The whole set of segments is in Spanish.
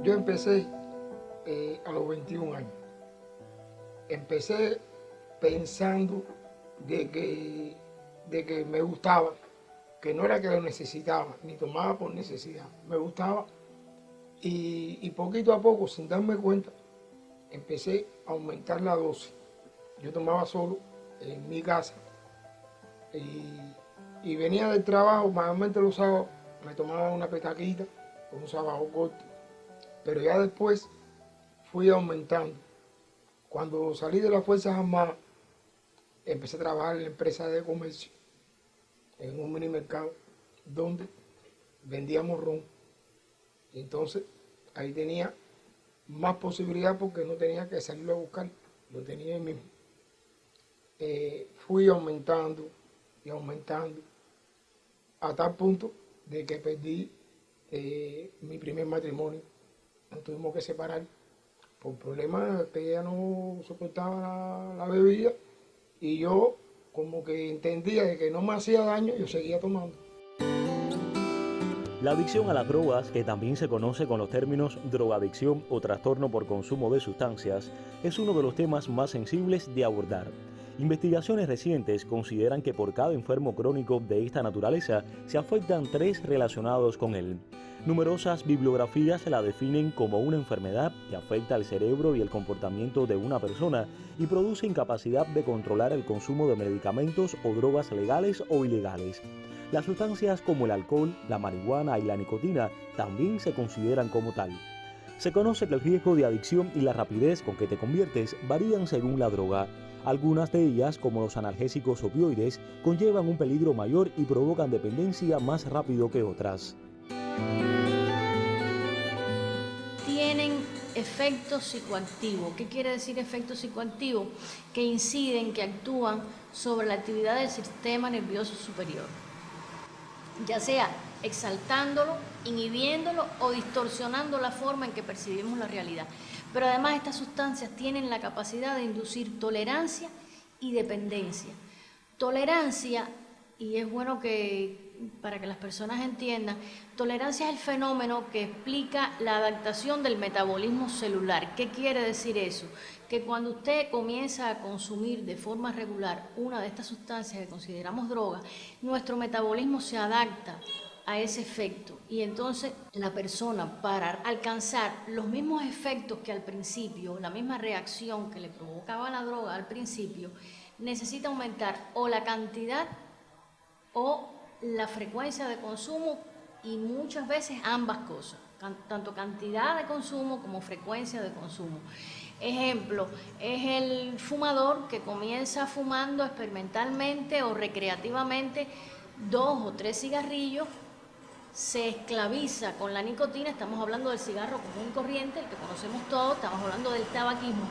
Yo empecé a los 21 años. Empecé pensando de que me gustaba, que no era que lo necesitaba, ni tomaba por necesidad, me gustaba. Y poquito a poco, sin darme cuenta, empecé a aumentar la dosis. Yo tomaba solo en mi casa y venía del trabajo, mayormente los sábados, me tomaba una petaquita con un sábado corto, pero ya después fui aumentando. Cuando salí de las Fuerzas Armadas, empecé a trabajar en la empresa de comercio, en un mini mercado, donde vendíamos ron. Y entonces ahí tenía más posibilidad porque no tenía que salirlo a buscar, lo tenía ahí mismo. Fui aumentando y aumentando a tal punto de que perdí mi primer matrimonio. Nos tuvimos que separar por problemas que ella no soportaba la bebida y yo como que entendía de que no me hacía daño, yo seguía tomando. La adicción a las drogas, que también se conoce con los términos drogadicción o trastorno por consumo de sustancias, es uno de los temas más sensibles de abordar. Investigaciones recientes consideran que por cada enfermo crónico de esta naturaleza se afectan 3 relacionados con él. Numerosas bibliografías la definen como una enfermedad que afecta al cerebro y el comportamiento de una persona y produce incapacidad de controlar el consumo de medicamentos o drogas legales o ilegales. Las sustancias como el alcohol, la marihuana y la nicotina también se consideran como tal. Se conoce que el riesgo de adicción y la rapidez con que te conviertes varían según la droga. Algunas de ellas, como los analgésicos opioides, conllevan un peligro mayor y provocan dependencia más rápido que otras. Tienen efectos psicoactivos. ¿Qué quiere decir efecto psicoactivo? Que inciden, que actúan sobre la actividad del sistema nervioso superior, ya sea exaltándolo, inhibiéndolo o distorsionando la forma en que percibimos la realidad. Pero además estas sustancias tienen la capacidad de inducir tolerancia y dependencia. Tolerancia, y es bueno que para que las personas entiendan, tolerancia es el fenómeno que explica la adaptación del metabolismo celular. ¿Qué quiere decir eso? Que cuando usted comienza a consumir de forma regular una de estas sustancias que consideramos drogas, nuestro metabolismo se adapta a ese efecto y entonces la persona, para alcanzar los mismos efectos que al principio, la misma reacción que le provocaba la droga al principio, necesita aumentar o la cantidad o la frecuencia de consumo y muchas veces ambas cosas, tanto cantidad de consumo como frecuencia de consumo. Ejemplo, es el fumador que comienza fumando experimentalmente o recreativamente 2 o 3 cigarrillos, se esclaviza con la nicotina, estamos hablando del cigarro común y corriente, el que conocemos todos, estamos hablando del tabaquismo,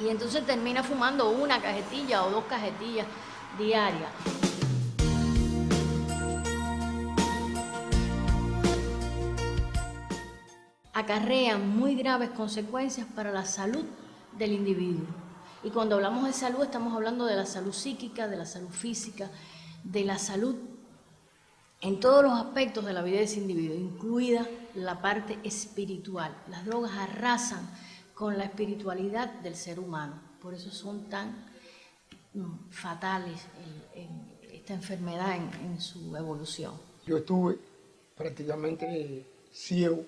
y entonces termina fumando 1 cajetilla o 2 cajetillas diarias. Acarrean muy graves consecuencias para la salud del individuo. Y cuando hablamos de salud estamos hablando de la salud psíquica, de la salud física, de la salud en todos los aspectos de la vida de ese individuo, incluida la parte espiritual. Las drogas arrasan con la espiritualidad del ser humano, por eso son tan fatales esta enfermedad en su evolución. Yo estuve prácticamente ciego,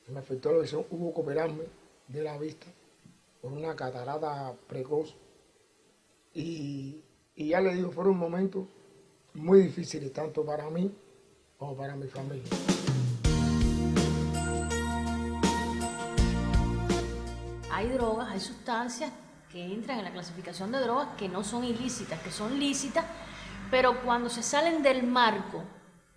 me afectó la visión, hubo que operarme de la vista por una catarata precoz y ya le digo, fueron momentos muy difíciles tanto para mí como para mi familia. Hay drogas, hay sustancias que entran en la clasificación de drogas que no son ilícitas, que son lícitas, pero cuando se salen del marco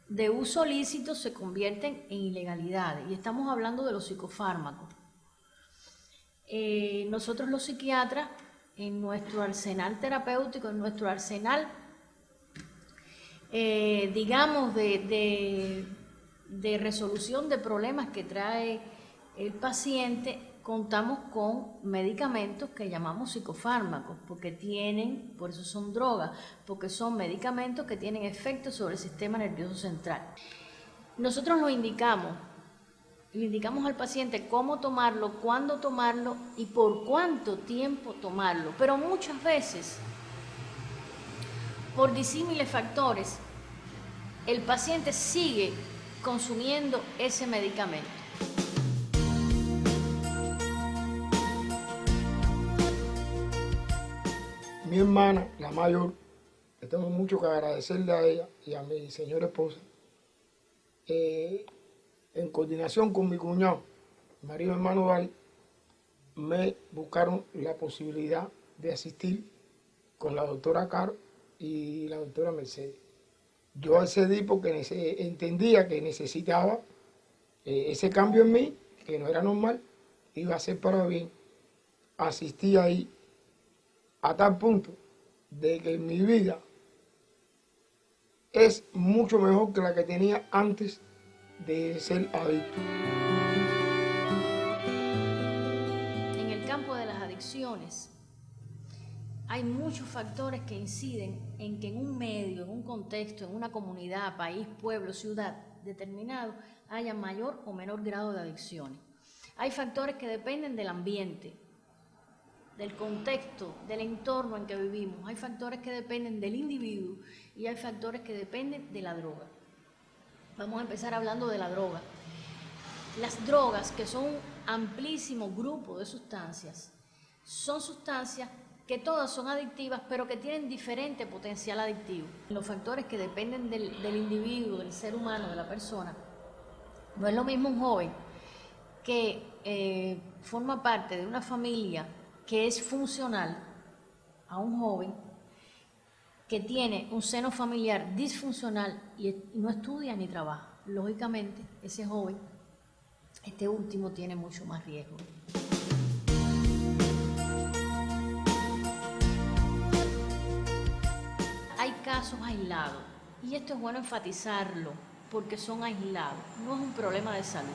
de uso lícito se convierten en ilegalidades. Y estamos hablando de los psicofármacos. Nosotros los psiquiatras, en nuestro arsenal terapéutico, en nuestro arsenal, digamos, de resolución de problemas que trae el paciente, contamos con medicamentos que llamamos psicofármacos, porque tienen, por eso son drogas, porque son medicamentos que tienen efectos sobre el sistema nervioso central. Nosotros lo indicamos Le indicamos al paciente cómo tomarlo, cuándo tomarlo y por cuánto tiempo tomarlo. Pero muchas veces, por disímiles factores, el paciente sigue consumiendo ese medicamento. Mi hermana, la mayor, le tengo mucho que agradecerle a ella y a mi señora esposa, en coordinación con mi cuñado, marido hermano Dali, me buscaron la posibilidad de asistir con la doctora Caro y la doctora Mercedes. Yo accedí porque entendía que necesitaba ese cambio en mí, que no era normal, iba a ser para bien. Asistí ahí a tal punto de que mi vida es mucho mejor que la que tenía antes de ser adicto. En el campo de las adicciones hay muchos factores que inciden en que en un medio, en un contexto, en una comunidad, país, pueblo, ciudad determinado haya mayor o menor grado de adicciones. Hay factores que dependen del ambiente, del contexto, del entorno en que vivimos. Hay factores que dependen del individuo y hay factores que dependen de la droga. Vamos a empezar hablando de la droga. Las drogas, que son un amplísimo grupo de sustancias, son sustancias que todas son adictivas, pero que tienen diferente potencial adictivo. Los factores que dependen del individuo, del ser humano, de la persona. No es lo mismo un joven que forma parte de una familia que es funcional a un joven que tiene un seno familiar disfuncional y no estudia ni trabaja. Lógicamente, ese joven, este último, tiene mucho más riesgo. Hay casos aislados, y esto es bueno enfatizarlo, porque son aislados, no es un problema de salud.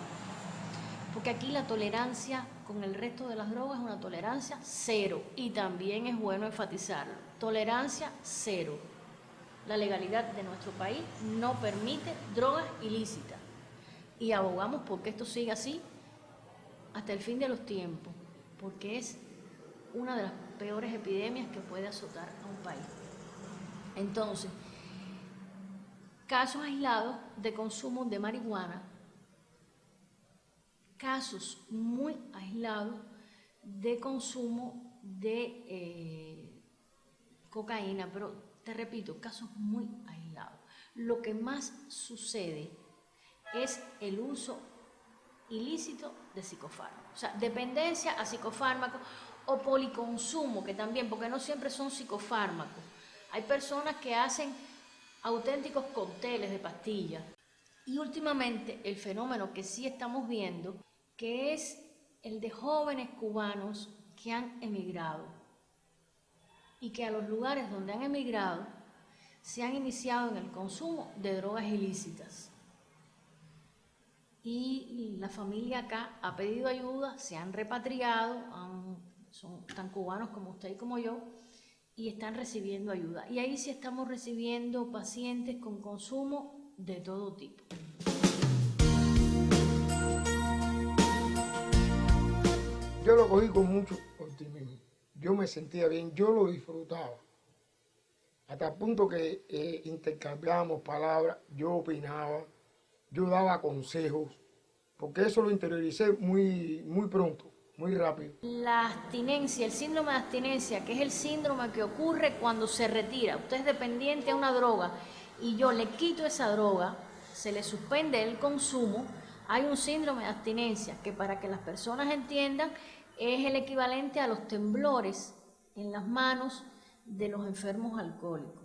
Porque aquí la tolerancia con el resto de las drogas es una tolerancia cero, y también es bueno enfatizarlo, tolerancia cero. La legalidad de nuestro país no permite drogas ilícitas, y abogamos porque esto siga así hasta el fin de los tiempos, porque es una de las peores epidemias que puede azotar a un país. Entonces, casos aislados de consumo de marihuana, casos muy aislados de consumo de cocaína, pero te repito, casos muy aislados. Lo que más sucede es el uso ilícito de psicofármacos, o sea, dependencia a psicofármacos o policonsumo, que también, porque no siempre son psicofármacos. Hay personas que hacen auténticos cócteles de pastillas. Y últimamente el fenómeno que sí estamos viendo, que es el de jóvenes cubanos que han emigrado y que a los lugares donde han emigrado se han iniciado en el consumo de drogas ilícitas. Y la familia acá ha pedido ayuda, se han repatriado, son tan cubanos como usted y como yo, y están recibiendo ayuda. Y ahí sí estamos recibiendo pacientes con consumo de todo tipo. Yo lo cogí con mucho optimismo. Yo me sentía bien, yo lo disfrutaba. Hasta el punto que intercambiábamos palabras, yo opinaba, yo daba consejos, porque eso lo interioricé muy pronto, muy rápido. La abstinencia, el síndrome de abstinencia, que es el síndrome que ocurre cuando se retira. Usted es dependiente a una droga y yo le quito esa droga, se le suspende el consumo. Hay un síndrome de abstinencia que, para que las personas entiendan, es el equivalente a los temblores en las manos de los enfermos alcohólicos.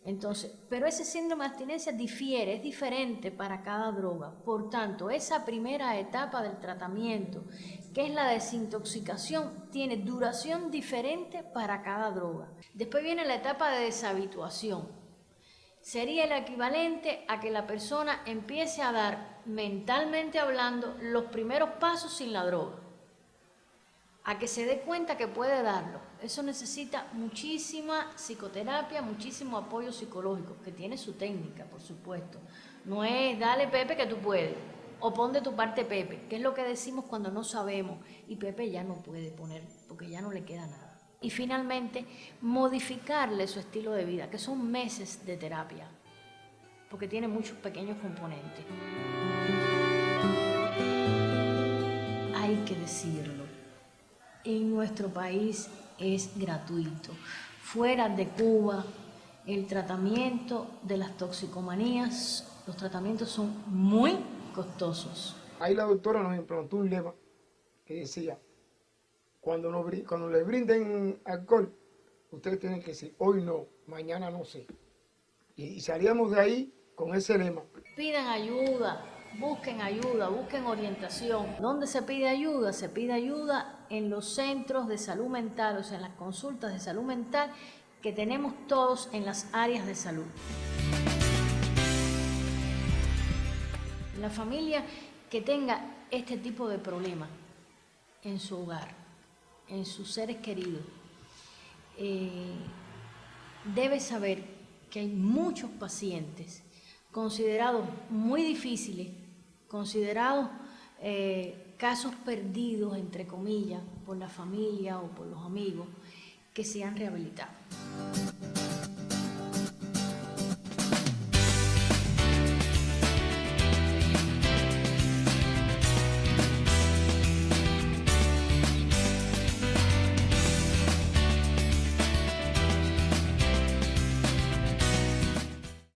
Entonces, pero ese síndrome de abstinencia difiere, es diferente para cada droga. Por tanto, esa primera etapa del tratamiento, que es la desintoxicación, tiene duración diferente para cada droga. Después viene la etapa de deshabituación. Sería el equivalente a que la persona empiece a dar, mentalmente hablando, los primeros pasos sin la droga, a que se dé cuenta que puede darlo. Eso necesita muchísima psicoterapia, muchísimo apoyo psicológico, que tiene su técnica, por supuesto. No es, dale Pepe que tú puedes, o pon de tu parte Pepe, que es lo que decimos cuando no sabemos, y Pepe ya no puede poner, porque ya no le queda nada. Y finalmente, modificarle su estilo de vida, que son meses de terapia, porque tiene muchos pequeños componentes. Hay que decirlo, en nuestro país es gratuito. Fuera de Cuba, el tratamiento de las toxicomanías, los tratamientos son muy costosos. Ahí la doctora nos implantó un lema que decía, cuando les brinden alcohol, ustedes tienen que decir, hoy no, mañana no sé. Y salíamos de ahí con ese lema. Pidan ayuda, busquen orientación. ¿Dónde se pide ayuda? Se pide ayuda en los centros de salud mental, o sea, en las consultas de salud mental que tenemos todos en las áreas de salud. La familia que tenga este tipo de problema en su hogar, en sus seres queridos, debe saber que hay muchos pacientes considerados muy difíciles, considerados casos perdidos, entre comillas, por la familia o por los amigos, que se han rehabilitado.